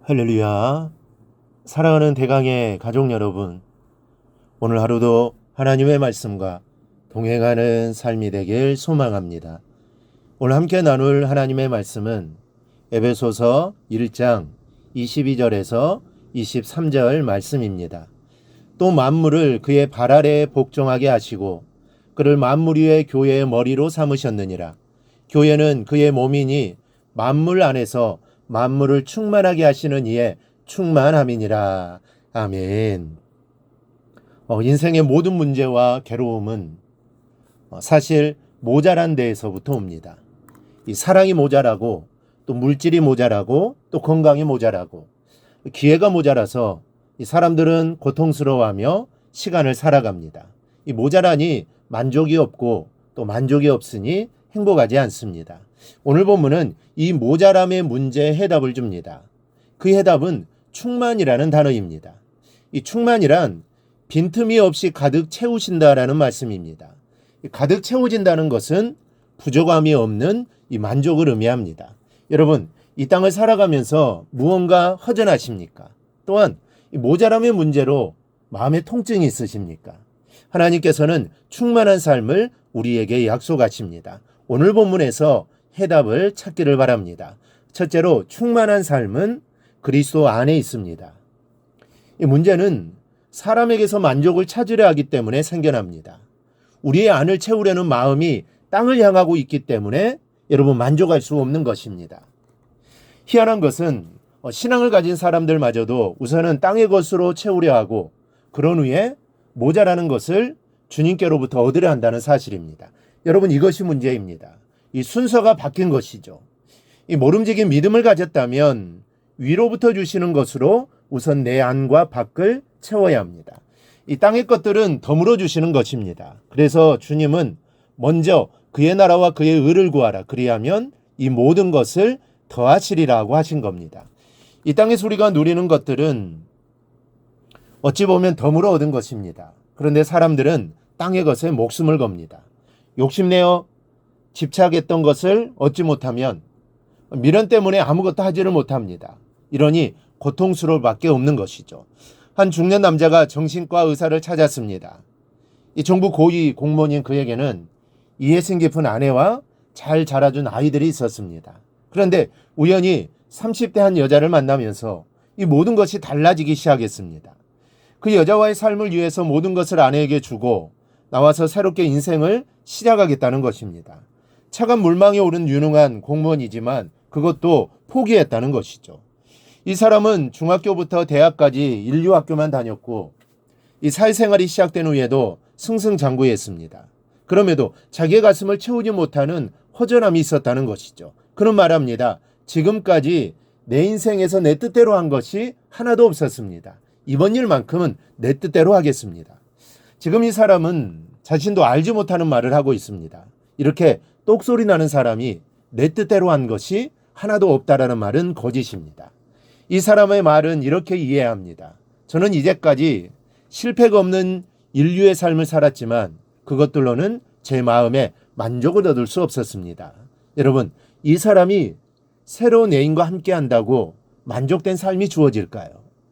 할렐루야. 사랑하는 대강의 가족 여러분, 오늘 하루도 하나님의 말씀과 동행하는 삶이 되길 소망합니다. 오늘 함께 나눌 하나님의 말씀은 에베소서 1장 22절에서 23절 말씀입니다. 또 만물을 그의 발 아래에 복종하게 하시고 그를 만물 위의 교회의 머리로 삼으셨느니라. 교회는 그의 몸이니 만물 안에서 만물을 충만하게 하시는 이의 충만함이니라. 아멘. 인생의 모든 문제와 괴로움은 사실 모자란 데에서부터 옵니다. 이 사랑이 모자라고, 또 물질이 모자라고, 또 건강이 모자라고, 기회가 모자라서 이 사람들은 고통스러워하며 시간을 살아갑니다. 이 모자라니 만족이 없고 또 만족이 없으니 행복하지 않습니다. 오늘 본문은 이 모자람의 문제에 해답을 줍니다. 그 해답은 충만이라는 단어입니다. 이 충만이란 빈틈이 없이 가득 채우신다라는 말씀입니다. 가득 채워진다는 것은 부족함이 없는 이 만족을 의미합니다. 여러분, 이 땅을 살아가면서 무언가 허전하십니까? 또한 이 모자람의 문제로 마음의 통증이 있으십니까? 하나님께서는 충만한 삶을 우리에게 약속하십니다. 오늘 본문에서 해답을 찾기를 바랍니다. 첫째로, 충만한 삶은 그리스도 안에 있습니다. 이 문제는 사람에게서 만족을 찾으려 하기 때문에 생겨납니다. 우리의 안을 채우려는 마음이 땅을 향하고 있기 때문에 여러분 만족할 수 없는 것입니다. 희한한 것은 신앙을 가진 사람들마저도 우선은 땅의 것으로 채우려 하고 그런 후에 모자라는 것을 주님께로부터 얻으려 한다는 사실입니다. 여러분, 이것이 문제입니다. 이 순서가 바뀐 것이죠. 이 모름지기 믿음을 가졌다면 위로부터 주시는 것으로 우선 내 안과 밖을 채워야 합니다. 이 땅의 것들은 덤으로 주시는 것입니다. 그래서 주님은 먼저 그의 나라와 그의 의를 구하라. 그리하면 이 모든 것을 더하시리라고 하신 겁니다. 이 땅에서 우리가 누리는 것들은 어찌 보면 덤으로 얻은 것입니다. 그런데 사람들은 땅의 것에 목숨을 겁니다. 욕심내어 집착했던 것을 얻지 못하면 미련 때문에 아무것도 하지를 못합니다. 이러니 고통스러울 밖에 없는 것이죠. 한 중년 남자가 정신과 의사를 찾았습니다. 이 정부 고위 공무원인 그에게는 이해심 깊은 아내와 잘 자라준 아이들이 있었습니다. 그런데 우연히 30대 한 여자를 만나면서 이 모든 것이 달라지기 시작했습니다. 그 여자와의 삶을 위해서 모든 것을 아내에게 주고 나와서 새롭게 인생을 시작하겠다는 것입니다. 차가운 물망에 오른 유능한 공무원이지만 그것도 포기했다는 것이죠. 이 사람은 중학교부터 대학까지 인류학교만 다녔고 이 사회생활이 시작된 후에도 승승장구했습니다. 그럼에도 자기의 가슴을 채우지 못하는 허전함이 있었다는 것이죠. 그는 말합니다. 지금까지 내 인생에서 내 뜻대로 한 것이 하나도 없었습니다. 이번 일만큼은 내 뜻대로 하겠습니다. 지금 이 사람은 자신도 알지 못하는 말을 하고 있습니다. 이렇게 똑소리 나는 사람이 내 뜻대로 한 것이 하나도 없다라는 말은 거짓입니다. 이 사람의 말은 이렇게 이해해야 합니다. 저는 이제까지 실패가 없는 인류의 삶을 살았지만 그것들로는 제 마음에 만족을 얻을 수 없었습니다. 여러분, 이 사람이 새로운 애인과 함께 한다고 만족된 삶이 주어질까요?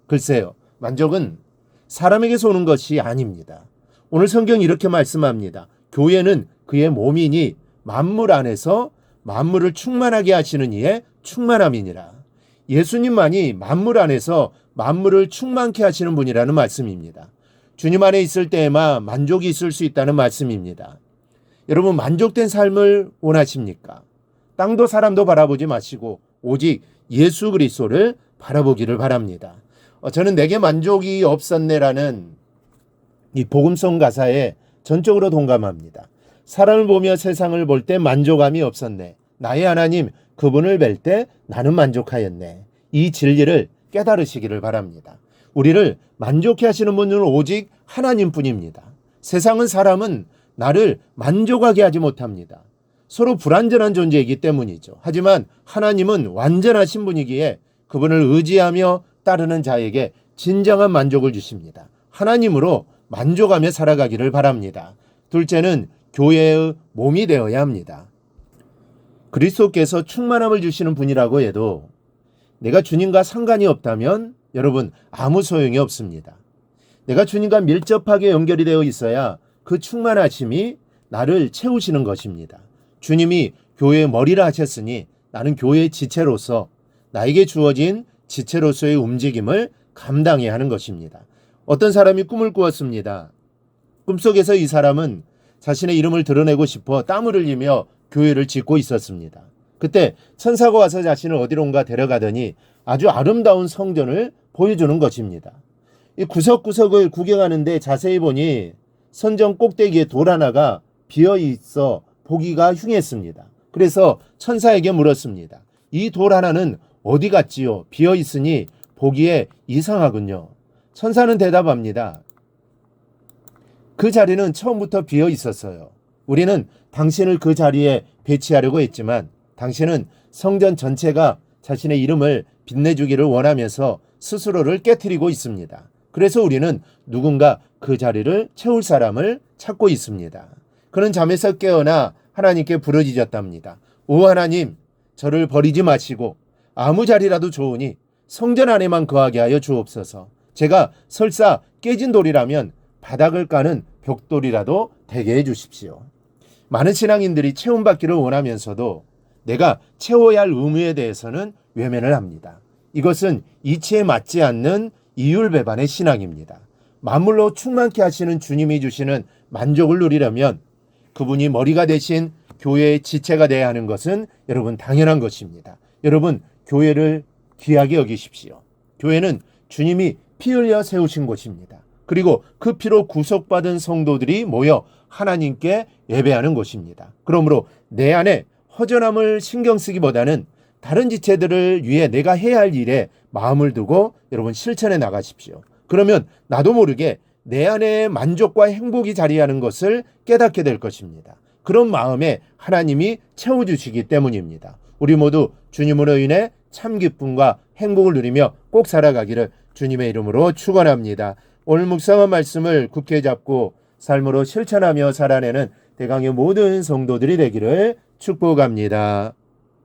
글쎄요, 만족은 사람에게서 오는 것이 아닙니다. 오늘 성경이 이렇게 말씀합니다. 교회는 그의 몸이니 만물 안에서 만물을 충만하게 하시는 이의 충만함이니라. 예수님만이 만물 안에서 만물을 충만케 하시는 분이라는 말씀입니다. 주님 안에 있을 때에만 만족이 있을 수 있다는 말씀입니다. 여러분, 만족된 삶을 원하십니까? 땅도 사람도 바라보지 마시고 오직 예수 그리스도를 바라보기를 바랍니다. 저는 내게 만족이 없었네라는 이 복음성 가사에 전적으로 동감합니다. 사람을 보며 세상을 볼 때 만족함이 없었네. 나의 하나님 그분을 뵐 때 나는 만족하였네. 이 진리를 깨달으시기를 바랍니다. 우리를 만족해 하시는 분은 오직 하나님뿐입니다. 세상은 사람은 나를 만족하게 하지 못합니다. 서로 불완전한 존재이기 때문이죠. 하지만 하나님은 완전하신 분이기에 그분을 의지하며 따르는 자에게 진정한 만족을 주십니다. 하나님으로 만족하며 살아가기를 바랍니다. 둘째는 교회의 몸이 되어야 합니다. 그리스도께서 충만함을 주시는 분이라고 해도 내가 주님과 상관이 없다면 여러분 아무 소용이 없습니다. 내가 주님과 밀접하게 연결이 되어 있어야 그 충만하심이 나를 채우시는 것입니다. 주님이 교회의 머리라 하셨으니 나는 교회의 지체로서 나에게 주어진 지체로서의 움직임을 감당해야 하는 것입니다. 어떤 사람이 꿈을 꾸었습니다. 꿈속에서 이 사람은 자신의 이름을 드러내고 싶어 땀을 흘리며 교회를 짓고 있었습니다. 그때 천사가 와서 자신을 어디론가 데려가더니 아주 아름다운 성전을 보여주는 것입니다. 이 구석구석을 구경하는데 자세히 보니 성전 꼭대기에 돌 하나가 비어 있어 보기가 흉했습니다. 그래서 천사에게 물었습니다. 이 돌 하나는 어디 갔지요? 비어 있으니 보기에 이상하군요. 천사는 대답합니다. 그 자리는 처음부터 비어 있었어요. 우리는 당신을 그 자리에 배치하려고 했지만 당신은 성전 전체가 자신의 이름을 빛내주기를 원하면서 스스로를 깨트리고 있습니다. 그래서 우리는 누군가 그 자리를 채울 사람을 찾고 있습니다. 그는 잠에서 깨어나 하나님께 부르짖었답니다. 오 하나님, 저를 버리지 마시고 아무 자리라도 좋으니 성전 안에만 거하게 하여 주옵소서. 제가 설사 깨진 돌이라면 바닥을 까는 벽돌이라도 되게 해 주십시오. 많은 신앙인들이 채움받기를 원하면서도 내가 채워야 할 의무에 대해서는 외면을 합니다. 이것은 이치에 맞지 않는 이율배반의 신앙입니다. 만물로 충만케 하시는 주님이 주시는 만족을 누리려면 그분이 머리가 되신 교회의 지체가 되어야 하는 것은 여러분 당연한 것입니다. 여러분 교회를 귀하게 여기십시오. 교회는 주님이 피 흘려 세우신 곳입니다. 그리고 그 피로 구속받은 성도들이 모여 하나님께 예배하는 곳입니다. 그러므로 내 안에 허전함을 신경 쓰기보다는 다른 지체들을 위해 내가 해야 할 일에 마음을 두고 여러분 실천해 나가십시오. 그러면 나도 모르게 내 안에 만족과 행복이 자리하는 것을 깨닫게 될 것입니다. 그런 마음에 하나님이 채워주시기 때문입니다. 우리 모두 주님으로 인해 참 기쁨과 행복을 누리며 꼭 살아가기를 주님의 이름으로 축원합니다. 오늘 묵상한 말씀을 굳게 잡고 삶으로 실천하며 살아내는 대강의 모든 성도들이 되기를 축복합니다.